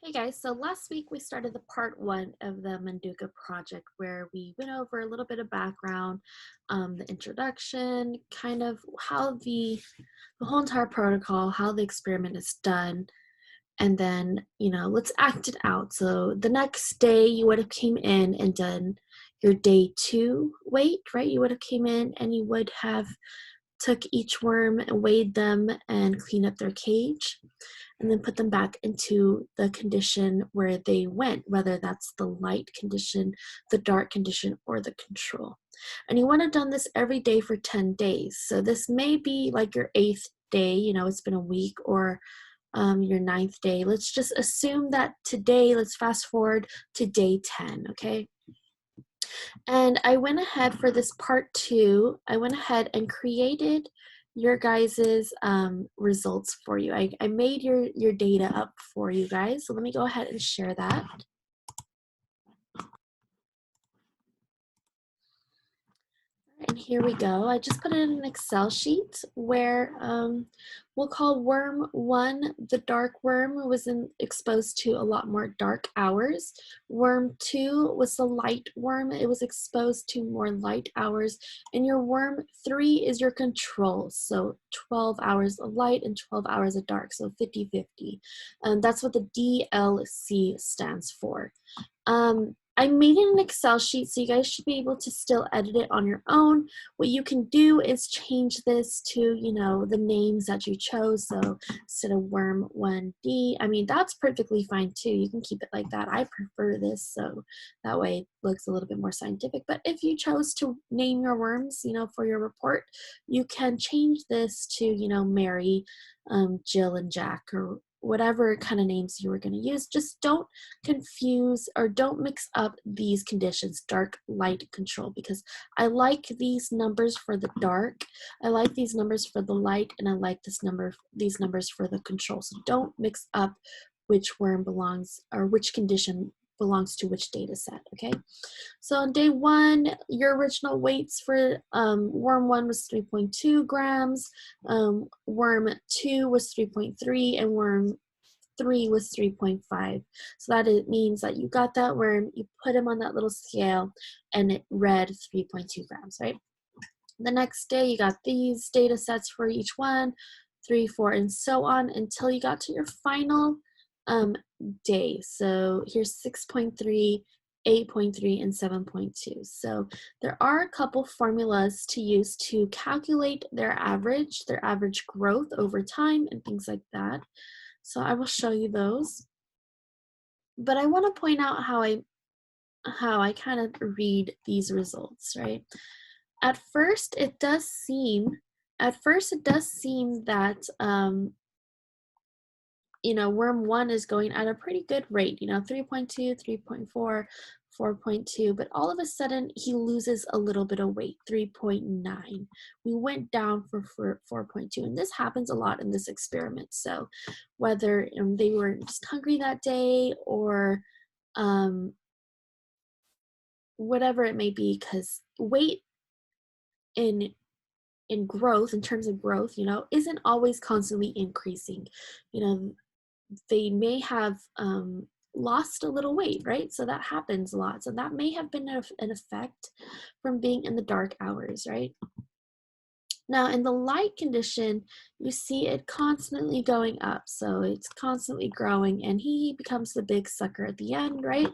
Hey guys, so last week we started the part one of the Manduca project where we went over a little bit of background, the introduction, kind of how the whole entire protocol, how the experiment is done, and then, let's act it out. So the next day you would have came in and done your day two weight, right? You would have came in and you would have took each worm and weighed them and cleaned up their cage and then put them back into the condition where they went, whether that's the light condition, the dark condition, or the control. And you want to have done this every day for 10 days. So this may be like your 8th day, it's been a week, or your 9th day. Let's just assume that today, let's fast forward to day 10, okay? And I went ahead for this part two, I went ahead and created your guys's results for you. I made your data up for you guys. So let me go ahead and share that. And here we go. I just put it in an Excel sheet where we'll call worm one, the dark worm, was exposed to a lot more dark hours. Worm two was the light worm. It was exposed to more light hours. And your worm three is your control. So 12 hours of light and 12 hours of dark. So 50-50. That's what the DLC stands for. I made it an Excel sheet, so you guys should be able to still edit it on your own. What you can do is change this to, the names that you chose. So instead of worm 1D, I mean, that's perfectly fine too. You can keep it like that. I prefer this, so that way it looks a little bit more scientific. But if you chose to name your worms, for your report, you can change this to, Mary, Jill, and Jack, or whatever kind of names you were going to use. Just don't confuse or don't mix up these conditions, dark, light, control, because I like these numbers for the dark, I like these numbers for the light, and I like these numbers for the control. So don't mix up which worm belongs or which condition belongs to which data set, okay? So on day one, your original weights for worm one was 3.2 grams, worm two was 3.3, and worm 3 was 3.5. So that it means that you got that worm, you put him on that little scale, and it read 3.2 grams, right? The next day, you got these data sets for each one, 3, 4, and so on, until you got to your final day. So here's 6.3, 8.3, and 7.2. So there are a couple formulas to use to calculate their average growth over time, and things like that. So I will show you those. But I want to point out how I kind of read these results, right? At first it does seem that worm one is going at a pretty good rate, 3.2, 3.4, 4.2, but all of a sudden he loses a little bit of weight, 3.9. We went down for 4.2, and this happens a lot in this experiment. So whether they were just hungry that day or whatever it may be, because weight in growth, in terms of growth, isn't always constantly increasing. They may have lost a little weight, right? So that happens a lot. So that may have been an effect from being in the dark hours, right? Now, in the light condition, you see it constantly going up. So it's constantly growing, and he becomes the big sucker at the end, right?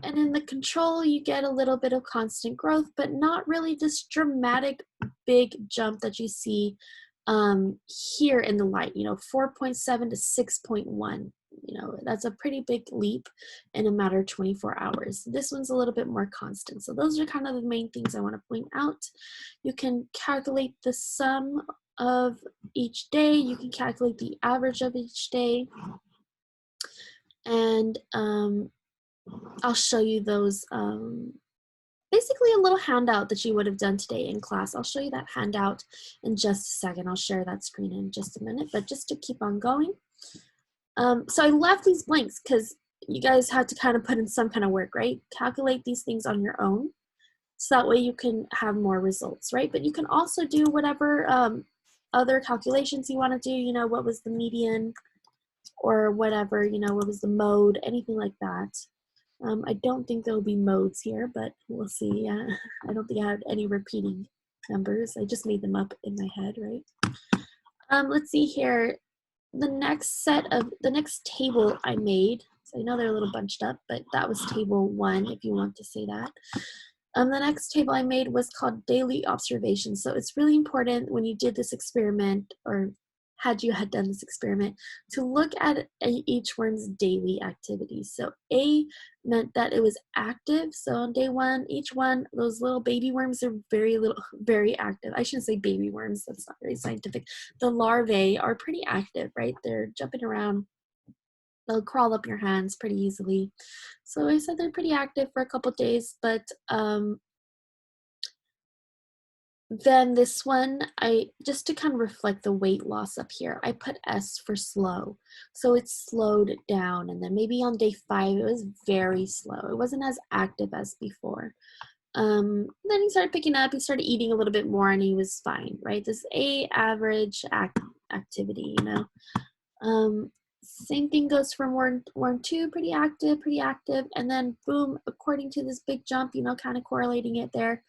And in the control, you get a little bit of constant growth, but not really this dramatic big jump that you see here in the light, 4.7 to 6.1. That's a pretty big leap in a matter of 24 hours. This one's a little bit more constant. So those are kind of the main things I want to point out. You can calculate the sum of each day. You can calculate the average of each day. And I'll show you those, basically a little handout that you would have done today in class. I'll show you that handout in just a second. I'll share that screen in just a minute, but just to keep on going. So I left these blanks because you guys had to kind of put in some kind of work, right? Calculate these things on your own, so that way you can have more results, right? But you can also do whatever other calculations you want to do. What was the median? or whatever, you know, what was the mode, anything like that. I don't think there'll be modes here, but we'll see. I don't think I had any repeating numbers. I just made them up in my head, right? Let's see here. The next table I made, so I know they're a little bunched up, but that was table 1, if you want to say that. The next table I made was called daily observations. So it's really important when you did this experiment, or had done this experiment, to look at each worm's daily activities. So A meant that it was active. So on day 1, each one, those little baby worms are very active. I shouldn't say baby worms, that's not very scientific. The larvae are pretty active, right? They're jumping around. They'll crawl up your hands pretty easily. So I said they're pretty active for a couple days, but then this one, I just to kind of reflect the weight loss up here, I put S for slow. So it slowed down, and then maybe on day 5, it was very slow. It wasn't as active as before. Then he started picking up, he started eating a little bit more, and he was fine, right? This A average activity, you know. Same thing goes from worm 2, pretty active, and then boom, according to this big jump, you know, kind of correlating it there,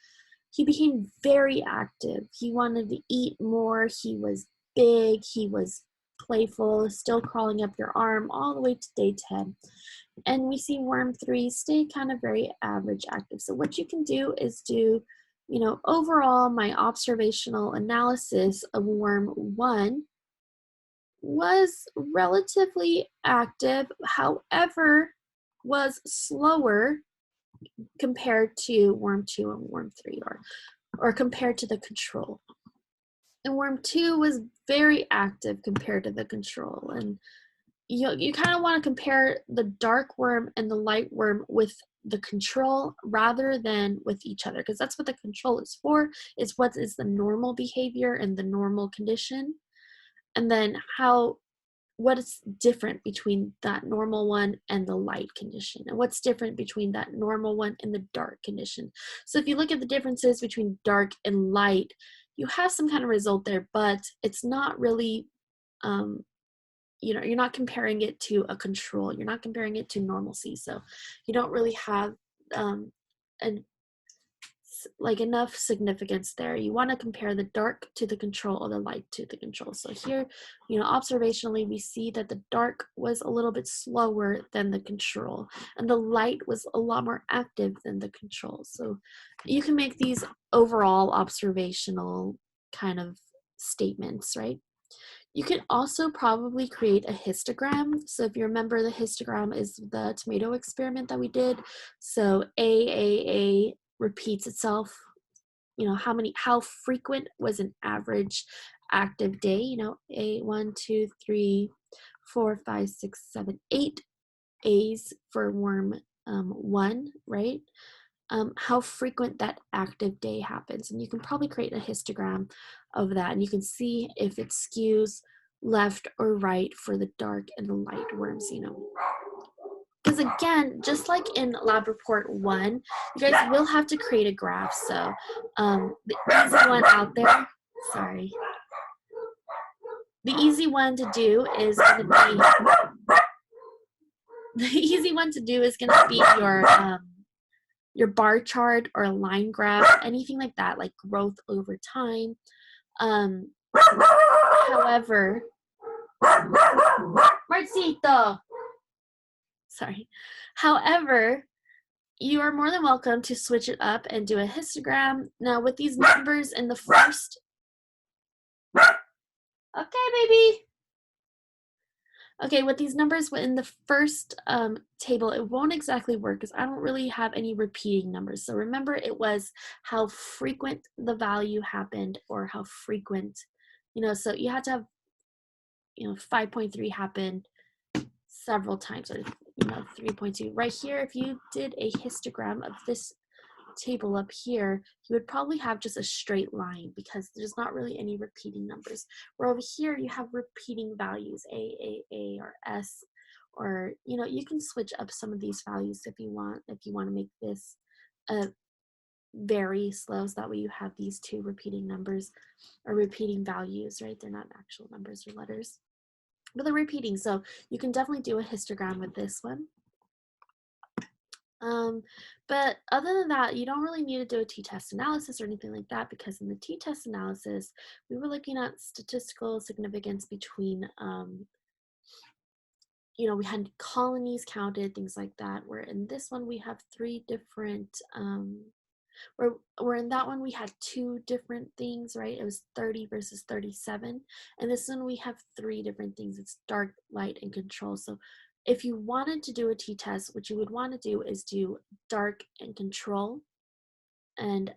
he became very active. He wanted to eat more, he was big, he was playful, still crawling up your arm all the way to day 10. And we see worm 3 stay kind of very average active. So what you can do is do, you know, overall my observational analysis of worm 1 was relatively active, however, was slower compared to worm 2 and worm 3, or compared to the control. And worm 2 was very active compared to the control. And you kind of want to compare the dark worm and the light worm with the control rather than with each other, because that's what the control is for, is what is the normal behavior and the normal condition, and then what is different between that normal one and the light condition, and what's different between that normal one and the dark condition. So if you look at the differences between dark and light, you have some kind of result there, but it's not really, you know, you're not comparing it to a control, you're not comparing it to normalcy, so you don't really have an like enough significance there. You want to compare the dark to the control or the light to the control. So here, you know, observationally, we see that the dark was a little bit slower than the control, and the light was a lot more active than the control. So you can make these overall observational kind of statements, right? You can also probably create a histogram. So if you remember, the histogram is the tomato experiment that we did. So A repeats itself. You know, how frequent was an average active day? You know, 1, 2, 3, 4, 5, 6, 7, 8 A's for worm 1, right? How frequent that active day happens. And you can probably create a histogram of that, and you can see if it skews left or right for the dark and the light worms, you know. Because again, just like in lab report 1, you guys will have to create a graph. So the easy one out there, sorry. The easy one to do is going to be, your bar chart or line graph, anything like that, like growth over time. However, Marcito, sorry. However, you are more than welcome to switch it up and do a histogram. Now with these numbers in the first, okay, baby. Okay, with these numbers in the first table, it won't exactly work because I don't really have any repeating numbers. So remember, it was how frequent the value happened, or how frequent, you know, so you had to have, you know, 5.3 happened several times, or, you know, 3.2. Right here, if you did a histogram of this table up here, you would probably have just a straight line because there's not really any repeating numbers. Where over here you have repeating values, A, or S, or, you know, you can switch up some of these values if you want to make this very slow, so that way you have these two repeating numbers or repeating values, right? They're not actual numbers or letters. but they're repeating. So you can definitely do a histogram with this one. But other than that, you don't really need to do a t-test analysis or anything like that, because in the t-test analysis, we were looking at statistical significance between, we had colonies counted, things like that, where in this one we have three different, where in that one we had two different things, right? It was 30 versus 37. And this one we have three different things. It's dark, light, and control. So if you wanted to do a t-test, what you would want to do is do dark and control and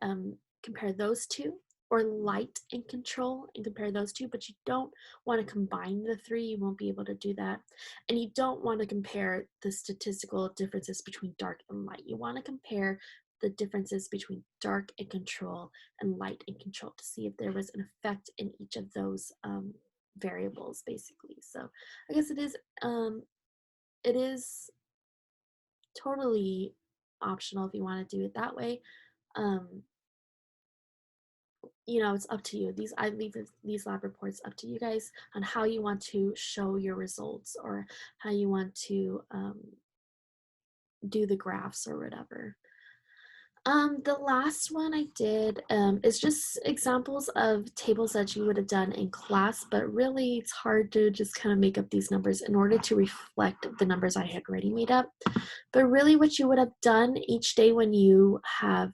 compare those two, or light and control and compare those two, but you don't want to combine the three. You won't be able to do that. And you don't want to compare the statistical differences between dark and light. You want to compare the differences between dark and control and light and control to see if there was an effect in each of those variables, basically. So I guess it is totally optional if you want to do it that way. um, it's up to you. I leave these lab reports up to you guys on how you want to show your results, or how you want to do the graphs or whatever. The last one I did is just examples of tables that you would have done in class, but really it's hard to just kind of make up these numbers in order to reflect the numbers I had already made up. But really what you would have done each day when you have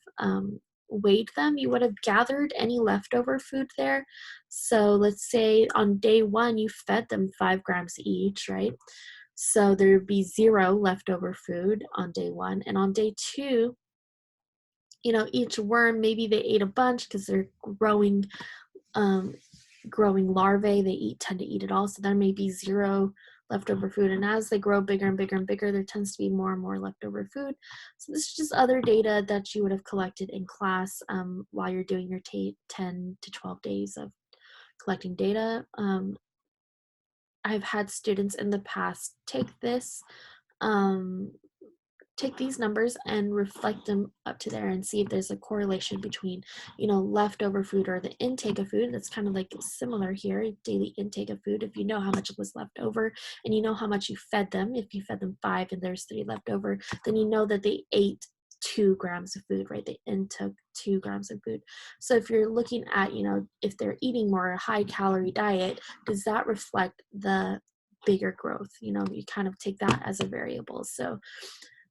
weighed them, you would have gathered any leftover food there. So let's say on day one, you fed them 5 grams each, right? So there'd be 0 leftover food on day one. And on day two, each worm, maybe they ate a bunch because they're um, growing larvae. They tend to eat it all. So there may be 0 leftover food. And as they grow bigger and bigger and bigger, there tends to be more and more leftover food. So this is just other data that you would have collected in class while you're doing your 10 to 12 days of collecting data. I've had students in the past take these numbers and reflect them up to there and see if there's a correlation between, leftover food or the intake of food. That's kind of like similar here, daily intake of food. If you know how much was left over and you know how much you fed them, if you fed them 5 and there's 3 left over, then you know that they ate 2 grams of food, right? They intook 2 grams of food. So if you're looking at, if they're eating more a high calorie diet, does that reflect the bigger growth? You kind of take that as a variable. So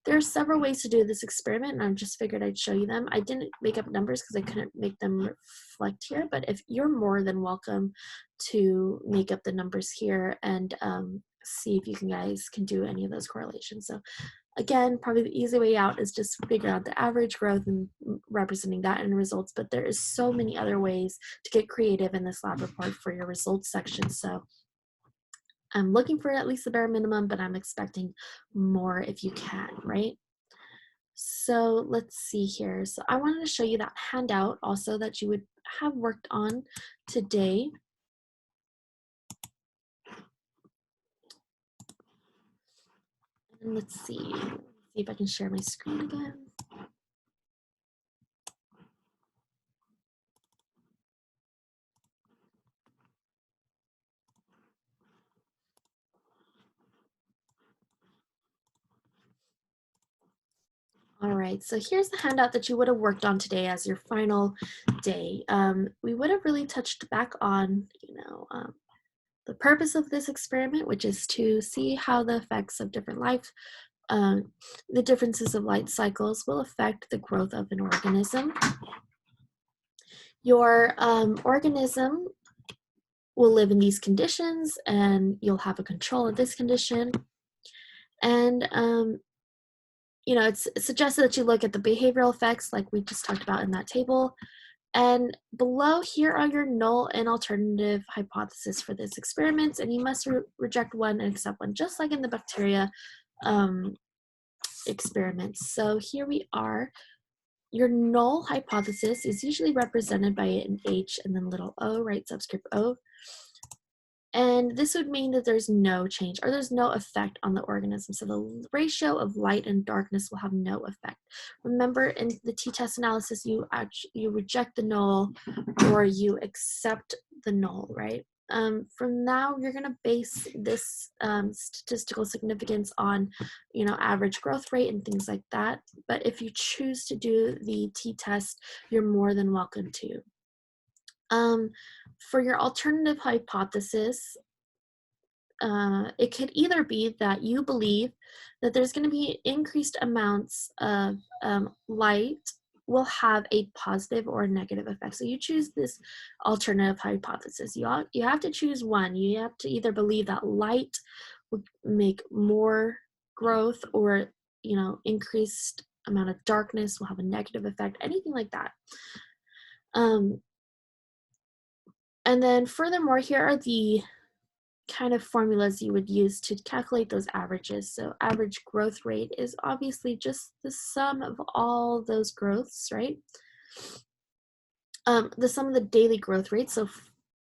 there are several ways to do this experiment, and I just figured I'd show you them. I didn't make up numbers because I couldn't make them reflect here, but if you're more than welcome to make up the numbers here and see if you guys can do any of those correlations. So again, probably the easy way out is just figure out the average growth and representing that in results, but there is so many other ways to get creative in this lab report for your results section. So I'm looking for at least the bare minimum, but I'm expecting more if you can, right? So let's see here. So I wanted to show you that handout also that you would have worked on today. And let's see if I can share my screen again. All right, so here's the handout that you would have worked on today as your final day. We would have really touched back on, the purpose of this experiment, which is to see how the effects of different the differences of light cycles will affect the growth of an organism. Your organism will live in these conditions, and you'll have a control of this condition. And it's suggested that you look at the behavioral effects like we just talked about in that table. And below here are your null and alternative hypotheses for this experiment, and you must reject one and accept one, just like in the bacteria experiments. So here we are. Your null hypothesis is usually represented by an H and then little o, right, subscript O. And this would mean that there's no change or there's no effect on the organism. So the ratio of light and darkness will have no effect. Remember, in the t-test analysis, you reject the null or you accept the null, right? from now, you're going to base this statistical significance on, average growth rate and things like that. But if you choose to do the t-test, you're more than welcome to. For your alternative hypothesis, it could either be that you believe that there's going to be increased amounts of light will have a positive or a negative effect. So you choose this alternative hypothesis. You have to choose one. You have to either believe that light will make more growth, or increased amount of darkness will have a negative effect, anything like that. And then furthermore, here are the kind of formulas you would use to calculate those averages. So average growth rate is obviously just the sum of all those growths, right? The sum of the daily growth rate. So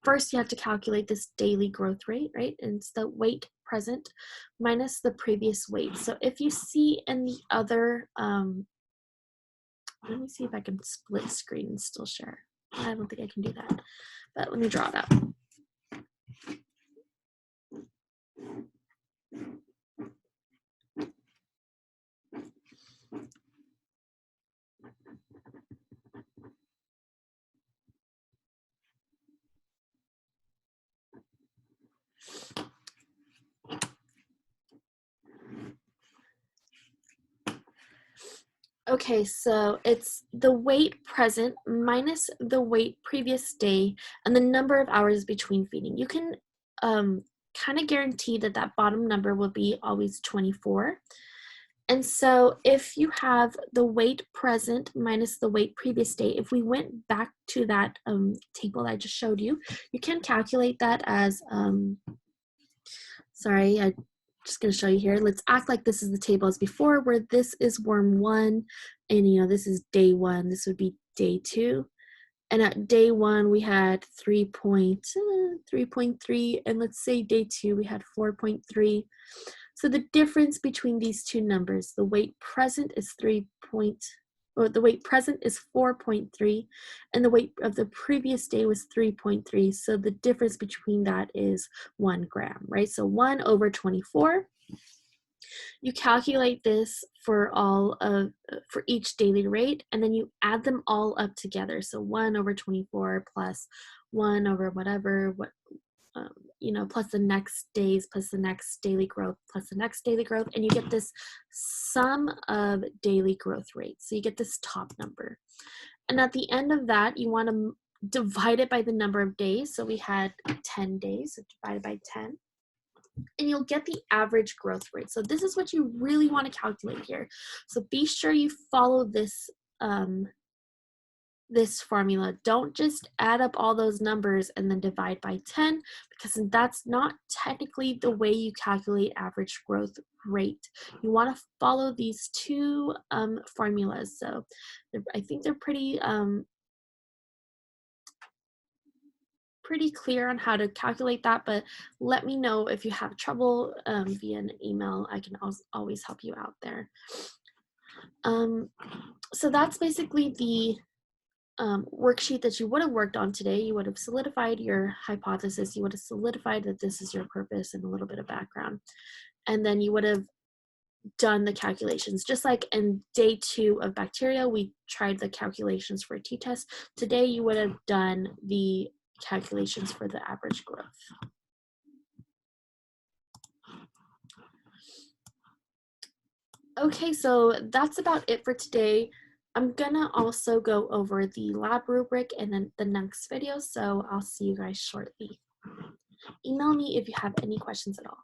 first you have to calculate this daily growth rate, right? And it's the weight present minus the previous weight. So if you see in the other, let me see if I can split screen and still share. I don't think I can do that, but let me draw it up. Okay, so it's the weight present minus the weight previous day and the number of hours between feeding. You can kind of guarantee that that bottom number will be always 24. And so if you have the weight present minus the weight previous day, if we went back to that table I just showed you, you can calculate that as, sorry, I'm just going to show you here. Let's act like this is the table as before, where this is worm 1, and this is day 1. This would be day 2. And at day 1, we had 3.3, and let's say day 2, we had 4.3. So the difference between these two numbers, the weight present is 4.3, and the weight of the previous day was 3.3. So the difference between that is 1 gram, right? So 1 over 24. You calculate this for each daily rate, and then you add them all up together. So 1 over 24 plus 1 over whatever, plus the next days, plus the next daily growth, plus the next daily growth, and you get this sum of daily growth rates. So you get this top number. And at the end of that, you want to divide it by the number of days. So we had 10 days, so divided by 10. And you'll get the average growth rate. So this is what you really want to calculate here. So be sure you follow this this formula. Don't just add up all those numbers and then divide by 10, because that's not technically the way you calculate average growth rate. You want to follow these two formulas. So I think they're pretty clear on how to calculate that, but let me know if you have trouble via an email. I can always help you out there. So that's basically the worksheet that you would have worked on today. You would have solidified your hypothesis. You would have solidified that this is your purpose and a little bit of background. And then you would have done the calculations. Just like in day 2 of bacteria, we tried the calculations for a t-test. Today, you would have done the calculations for the average growth. Okay, so that's about it for today. I'm gonna also go over the lab rubric in the next video, so I'll see you guys shortly. Email me if you have any questions at all.